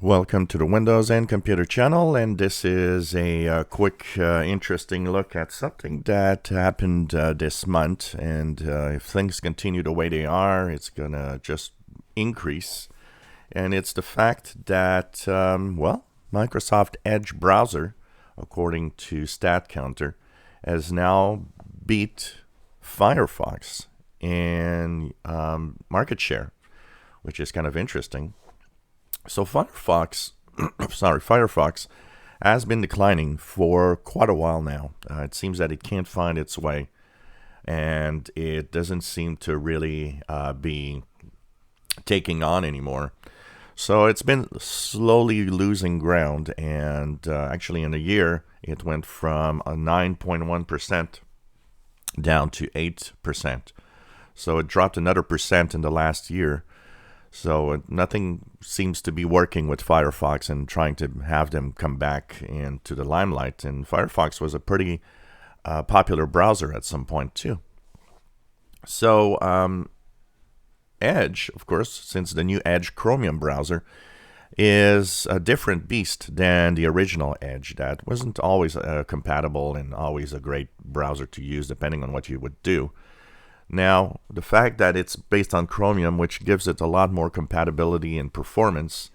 Welcome to the Windows and Computer channel, and this is a quick, interesting look at something that happened this month. And if things continue the way they are, it's gonna just increase. And it's the fact that, Microsoft Edge browser, according to StatCounter, has now beat Firefox in market share, which is kind of interesting. So Firefox has been declining for quite a while now. It seems that it can't find its way, and it doesn't seem to really be taking on anymore. So it's been slowly losing ground, and actually in a year, it went from a 9.1% down to 8%. So it dropped another percent in the last year. So nothing seems to be working with Firefox and trying to have them come back into the limelight. And Firefox was a pretty popular browser at some point too. So Edge, of course, since the new Edge Chromium browser is a different beast than the original Edge that wasn't always compatible and always a great browser to use depending on what you would do. Now, the fact that it's based on Chromium, which gives it a lot more compatibility and performance,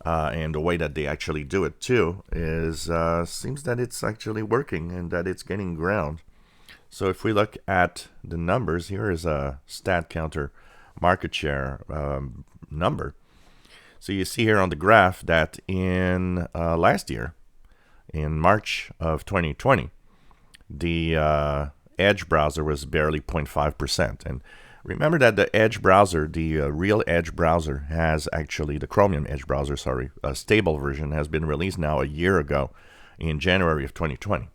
and the way that they actually do it too, is seems that it's actually working and that it's gaining ground. So if we look at the numbers, here is a StatCounter market share number. So you see here on the graph that in last year, in March of 2020, the Edge browser was barely 0.5%. And remember that the Edge browser, the real Edge browser, has actually, the Chromium Edge browser, a stable version, has been released now a year ago in January of 2020.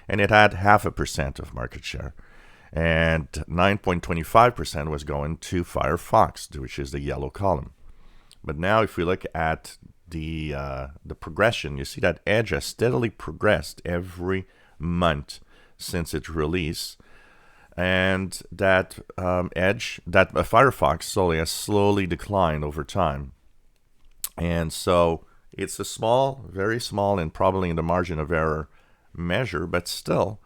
And it had 0.5% of market share. And 9.25% was going to Firefox, which is the yellow column. But now if we look at the progression, you see that Edge has steadily progressed every month since its release, and that Firefox slowly declined over time. And so it's a small, very small, and probably in the margin of error measure, but still,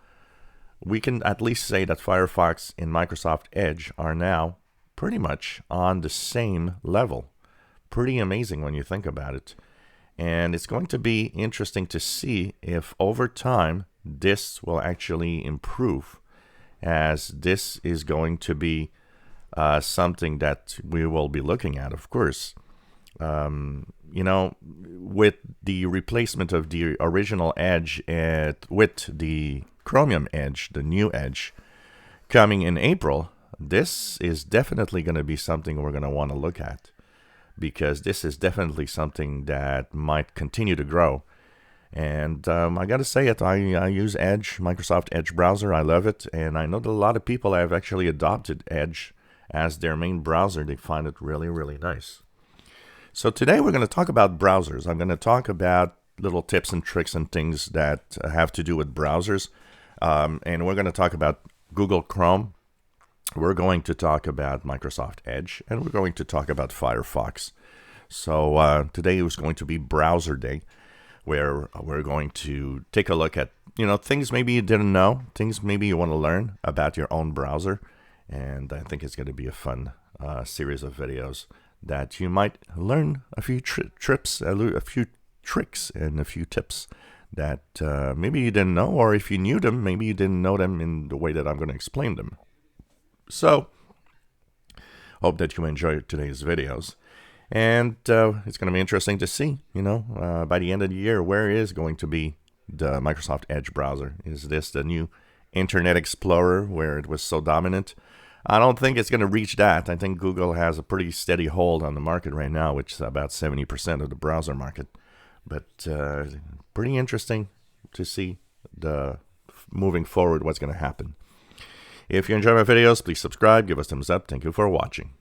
we can at least say that Firefox and Microsoft Edge are now pretty much on the same level. Pretty amazing when you think about it. And it's going to be interesting to see if over time this will actually improve, as this is going to be something that we will be looking at, of course. With the replacement of the original Edge with the Chromium Edge, the new Edge, coming in April, this is definitely going to be something we're going to want to look at, because this is definitely something that might continue to grow. And I got to say it, I use Edge, Microsoft Edge browser. I love it. And I know that a lot of people have actually adopted Edge as their main browser. They find it really, really nice. So today we're going to talk about browsers. I'm going to talk about little tips and tricks and things that have to do with browsers. And we're going to talk about Google Chrome. We're going to talk about Microsoft Edge. And we're going to talk about Firefox. So today is going to be Browser Day, where we're going to take a look at, things maybe you didn't know, things maybe you want to learn about your own browser. And I think it's going to be a fun series of videos that you might learn a few tricks and a few tips that maybe you didn't know, or if you knew them, maybe you didn't know them in the way that I'm going to explain them. So, hope that you enjoyed today's videos. And it's going to be interesting to see, by the end of the year, where is going to be the Microsoft Edge browser? Is this the new Internet Explorer where it was so dominant? I don't think it's going to reach that. I think Google has a pretty steady hold on the market right now, which is about 70% of the browser market. But pretty interesting to see moving forward what's going to happen. If you enjoy my videos, please subscribe, give us a thumbs up. Thank you for watching.